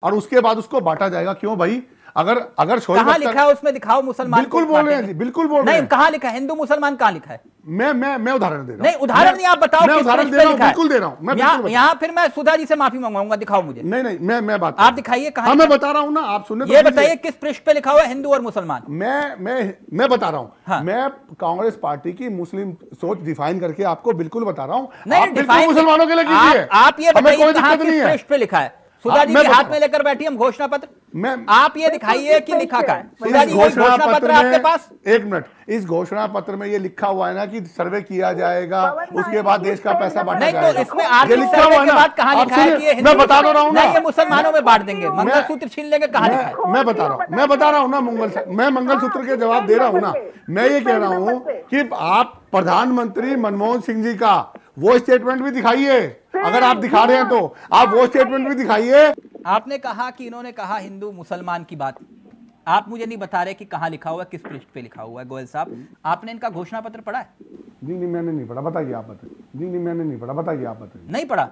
और उसके बाद उसको बांटा जाएगा। क्यों भाई? अगर अगर कहाँ लिखा है उसमें? दिखाओ मुसलमान। बिल्कुल बोल रहे हैं जी, बिल्कुल बोल रहे हैं। नहीं, कहाँ लिखा है? हिंदू मुसलमान कहाँ लिखा है? मैं उदाहरण दे रहा हूं। नहीं, उदाहरण नहीं, आप बताओ। मैं उदाहरण दे रहा हूं, बिल्कुल दे रहा हूं। मैं यहाँ फिर मैं सुधा जी से माफी मंगवाऊंगा, दिखाओ मुझे। नहीं, मैं बात आप दिखाइए कहाँ। मैं बता रहा हूं ना, आप सुनने ये बताइए किस पृष्ठ पे लिखा हुआ है हिंदू और मुसलमान? मैं बता रहा हूं। हाँ। मैं कांग्रेस पार्टी की मुस्लिम सोच डिफाइन करके आपको बिल्कुल बता रहा हूं। नहीं, बिल्कुल मुसलमानों के लिए कीजिए। आप ये बताइए कहाँ किस नहीं है। पृष्ठ पे लिखा है? सुधा जी के हाथ में लेकर बैठी हम घोषणा पत्र। आप ये दिखाइए कि लिखा क्या है। सुधा जी, घोषणा पत्र आपके पास? एक मिनट, इस घोषणा पत्र में ये लिखा हुआ है ना कि सर्वे किया जाएगा, उसके बाद देश का पैसा बांटा जाएगा। नहीं, तो इसमें आर्थिक सर्वे के बाद कहाँ लिखा है कि ये मैं बता रहा हूँ ना, ये मुसलमानों में बांट देंगे, मंगलसूत्र छीन लेंगे, कहाँ लिखा है? मैं बता रहा हूँ ना, मैं मंगलसूत्र के जवाब दे रहा हूँ ना। मैं ये कह रहा हूँ कि आप प्रधानमंत्री मनमोहन सिंह जी का वो स्टेटमेंट भी दिखाइए। अगर आप दिखा रहे हैं तो आप वो स्टेटमेंट भी दिखाइए। आपने कहा कि इन्होंने कहा हिंदू मुसलमान की बात, आप मुझे नहीं बता रहे कि कहां लिखा हुआ है, किस पृष्ठ पे लिखा हुआ है। गोयल साहब, आपने इनका घोषणा पत्र पढ़ा है? नहीं, मैंने नहीं पढ़ा। बताइए आप बताइए। नहीं, मैंने नहीं पढ़ा। बताइए आप बताइए। नहीं पढ़ा?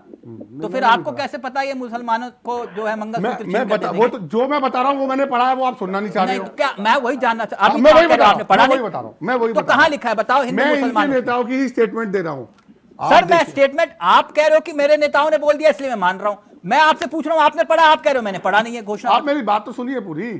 तो फिर आपको कैसे पता ये मुसलमानों को जो है मंगलसूत्र मैं बता, वो तो जो मैं बता रहा हूँ वो मैंने पढ़ा है, वो आप सुनना नहीं चाह रहे हो। क्या मैं वही जानना चाहता हूं। मैं वही बता रहा हूँ। मैं वही तो कहां लिखा है बताओ? हिंदू मुसलमान नेताओं की स्टेटमेंट दे रहा हूँ सर। मैं स्टेटमेंट, आप कह रहे हो कि मेरे नेताओं ने बोल दिया इसलिए मैं मान रहा हूं। मैं आपसे पूछ रहा हूं आपने पढ़ा? आप कह रहे हो मैंने पढ़ा नहीं है घोषणा। आप मेरी बात तो सुनिए पूरी।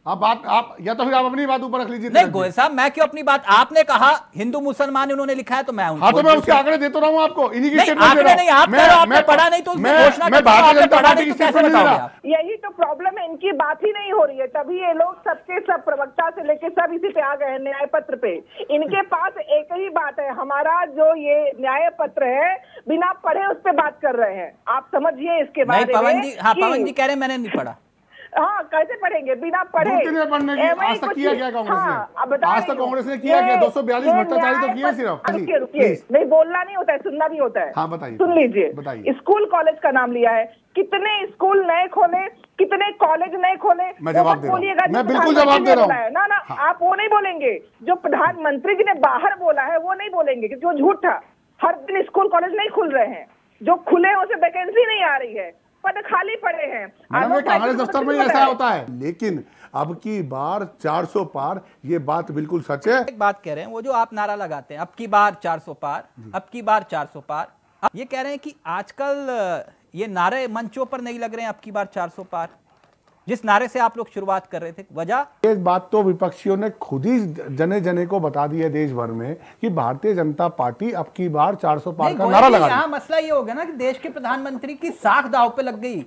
आप या तो फिर आप अपनी बात ऊपर रख लीजिए। नहीं गोयल साहब, मैं क्यों अपनी बात? आपने कहा हिंदू मुसलमान उन्होंने लिखा है तो मैं हाँ, तो मैं उसके आंकड़े देता रहा हूँ आपको। इन्हीं की स्टेटमेंट दे रहा हूं। नहीं, आप कह रहे हो आपने पढ़ा नहीं, तो घोषणा मैं भारतीय जनता पार्टी की स्टेटमेंट दे रहा हूं। यही तो प्रॉब्लम है, इनकी बात ही नहीं हो रही है, तभी ये लोग सबके सब प्रवक्ता से लेके सब इसी पे आ गए हैं, न्याय पत्र पे। इनके पास एक ही बात है, हमारा जो ये न्याय पत्र है बिना पढ़े उस पे बात कर रहे हैं। आप समझिए इसके बारे में। पवन जी, हाँ, पवन जी कह रहे हैं मैंने नहीं पढ़ा। हाँ, कैसे पढ़ेंगे बिना पढ़े? पढ़ने की आज तक किया क्या कांग्रेस ने? आज तक कांग्रेस ने किया क्या? 242 भ्रष्टाचारी तो किया सिर्फ। रुकिए, नहीं बोलना नहीं होता है, सुनना भी होता है। हाँ बताइए, सुन लीजिए। स्कूल कॉलेज का नाम लिया है, कितने स्कूल नए खोले, कितने कॉलेज नए खोले? मैं जवाब दे रहा हूं। मैं बिल्कुल जवाब दे रहा हूं। ना आप वो नहीं बोलेंगे जो प्रधानमंत्री जी ने बाहर बोला है, वो नहीं बोलेंगे क्योंकि वो झूठ था। हर दिन स्कूल कॉलेज नहीं खुल रहे हैं, जो खुले हैं उसे वैकेंसी नहीं आ रही है, पद खाली पड़े हैं। कांग्रेस दफ्तर में ऐसा होता है। लेकिन अब की बार 400 पार, ये बात बिल्कुल सच है। एक बात कह रहे हैं, वो जो आप नारा लगाते हैं अब की बार 400 पार, अब की बार 400 पार, ये कह रहे हैं कि आजकल ये नारे मंचों पर नहीं लग रहे हैं। अब की बार 400 पार जिस नारे से आप लोग शुरुआत कर रहे थे, वजह? ये बात तो विपक्षियों ने खुद ही जने जने को बता दी है देश भर में कि भारतीय जनता पार्टी अब की बार 400 पार का नारा लगा। यहाँ मसला ये हो गया ना कि देश के प्रधानमंत्री की साख दांव पे लग गई।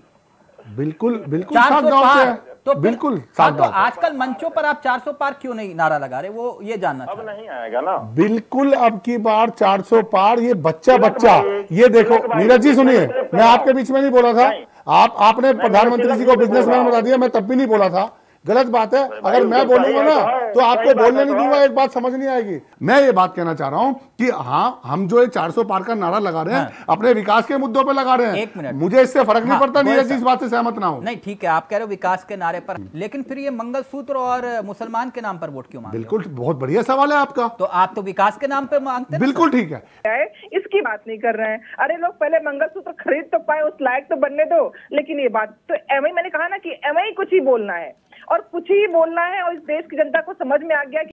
बिल्कुल साख दांव पे, तो बिल्कुल साख दांव। आजकल मंचों पर आप 400 पार क्यों नहीं नारा लगा रहे? वो ये जानना अब नहीं आएगा ना। बिल्कुल अब की बार 400 पार। ये बच्चा ये देखो नीरज जी सुनिए, मैं आपके बीच में नहीं बोला था। आपने प्रधानमंत्री जी को बिजनेसमैन बता दिया, मैं तब भी नहीं बोला था। गलत बात है। अगर मैं बोलूंगा ना तो आपको बोलने नहीं दूंगा, एक बात समझ नहीं आएगी। मैं ये बात कहना चाह रहा हूं कि हाँ, हम जो 400 पार का नारा लगा रहे हैं अपने विकास के मुद्दों पे लगा रहे हैं। एक मिनट, मुझे इससे फर्क नहीं पड़ता। नीरज जी इस बात से सहमत ना हो। नहीं ठीक है, आप कह रहे हो विकास के नारे पर, लेकिन फिर ये मंगलसूत्र और मुसलमान के नाम पर वोट क्यों मांगते? बिल्कुल, बहुत बढ़िया सवाल है आपका। तो आप तो विकास के नाम पे मांगते हैं। बिल्कुल ठीक है, इसकी बात नहीं कर रहे हैं। अरे लोग पहले मंगलसूत्र खरीद तो पाए, उस लायक तो बनने दो। लेकिन ये बात तो एमआई, मैंने कहा ना कि एमआई कुछ ही बोलना है और कुछ ही बोलना है, और इस देश की जनता को समझ में आ गया कि